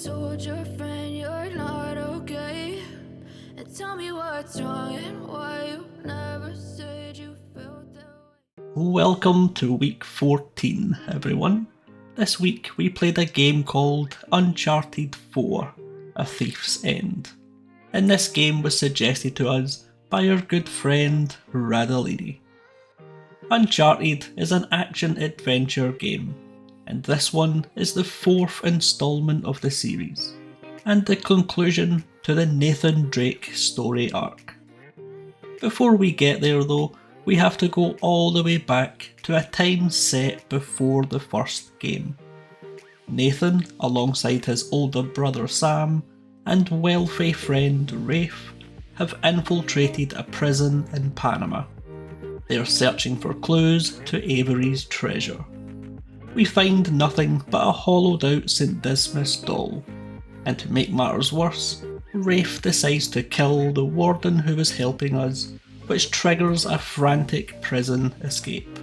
told your friend you're not okay? And tell me what's wrong and why you never said you felt that way. Welcome to week 14, everyone. This week we played a game called Uncharted 4, A Thief's End. And this game was suggested to us by our good friend Radalini. Uncharted is an action-adventure game, and this one is the fourth instalment of the series, and the conclusion to the Nathan Drake story arc. Before we get there though, we have to go all the way back to a time set before the first game. Nathan, alongside his older brother Sam, and wealthy friend Rafe, have infiltrated a prison in Panama. They are searching for clues to Avery's treasure. We find nothing but a hollowed out St. Dismas doll, and to make matters worse, Rafe decides to kill the warden who was helping us, which triggers a frantic prison escape.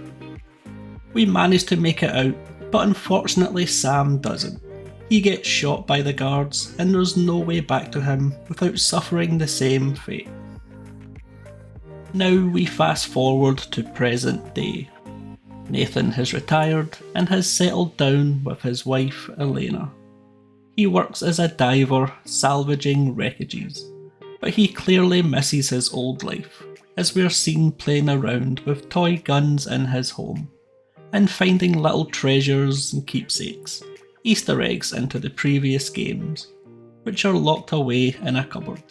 We manage to make it out, but unfortunately Sam doesn't. He gets shot by the guards, and there's no way back to him without suffering the same fate. Now we fast forward to present day. Nathan has retired and has settled down with his wife Elena. He works as a diver salvaging wreckages, but he clearly misses his old life, as we are seen playing around with toy guns in his home, and finding little treasures and keepsakes, Easter eggs into the previous games, which are locked away in a cupboard.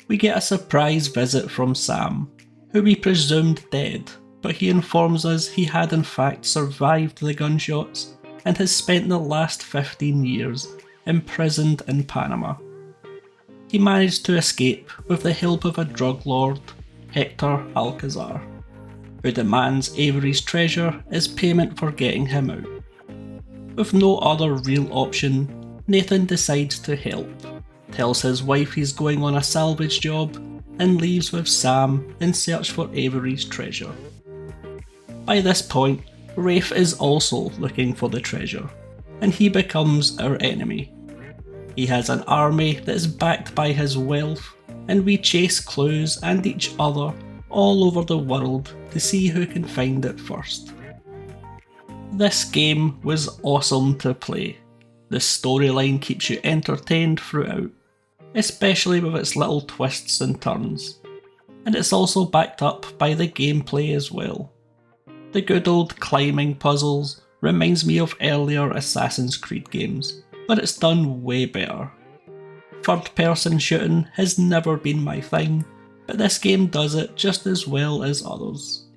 We get a surprise visit from Sam, who we presumed dead, but he informs us he had in fact survived the gunshots and has spent the last 15 years imprisoned in Panama. He managed to escape with the help of a drug lord, Hector Alcazar, who demands Avery's treasure as payment for getting him out. With no other real option, Nathan decides to help, tells his wife he's going on a salvage job, and leaves with Sam in search for Avery's treasure. By this point, Rafe is also looking for the treasure, and he becomes our enemy. He has an army that is backed by his wealth, and we chase clues and each other all over the world to see who can find it first. This game was awesome to play. The storyline keeps you entertained throughout, especially with its little twists and turns, and it's also backed up by the gameplay as well. The good old climbing puzzles reminds me of earlier Assassin's Creed games, but it's done way better. Third person shooting has never been my thing, but this game does it just as well as others.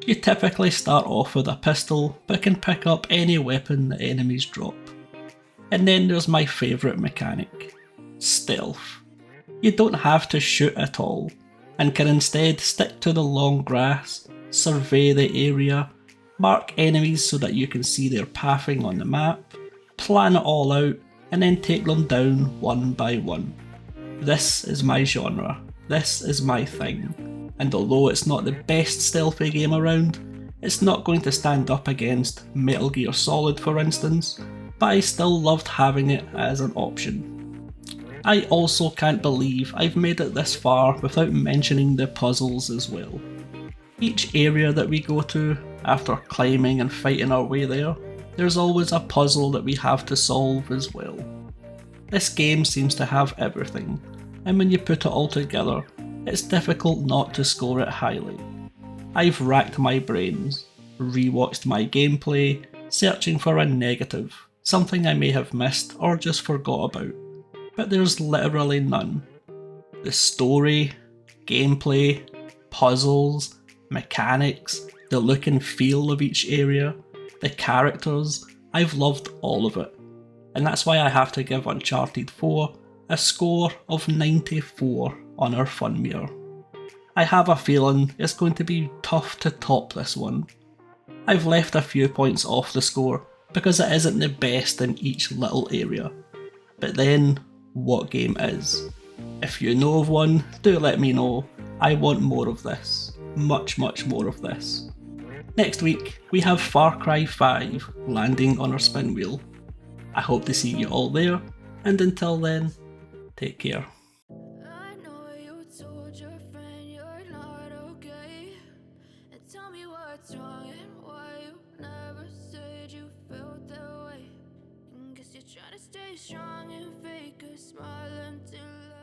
You typically start off with a pistol, but can pick up any weapon the enemies drop. And then there's my favourite mechanic, stealth. You don't have to shoot at all, and can instead stick to the long grass, survey the area, mark enemies so that you can see their pathing on the map, plan it all out, and then take them down one by one. This is my genre, this is my thing, and although it's not the best stealthy game around, it's not going to stand up against Metal Gear Solid for instance, but I still loved having it as an option. I also can't believe I've made it this far without mentioning the puzzles as well. Each area that we go to, after climbing and fighting our way there, there's always a puzzle that we have to solve as well. This game seems to have everything, and when you put it all together, it's difficult not to score it highly. I've racked my brains, rewatched my gameplay, searching for a negative, something I may have missed or just forgot about, but there's literally none. The story, gameplay, puzzles, mechanics, the look and feel of each area, the characters, I've loved all of it. And that's why I have to give Uncharted 4 a score of 94 on our fun meter. I have a feeling it's going to be tough to top this one. I've left a few points off the score because it isn't the best in each little area. But then, what game is? If you know of one, do let me know. I want more of this. Much more of this. Next week, we have Far Cry 5 landing on our spin wheel. I hope to see you all there, and until then, take care. I know you told your friend you're not okay. And tell me what's wrong and why you never said you felt that way. Guess you're trying to stay strong and fake a smile until I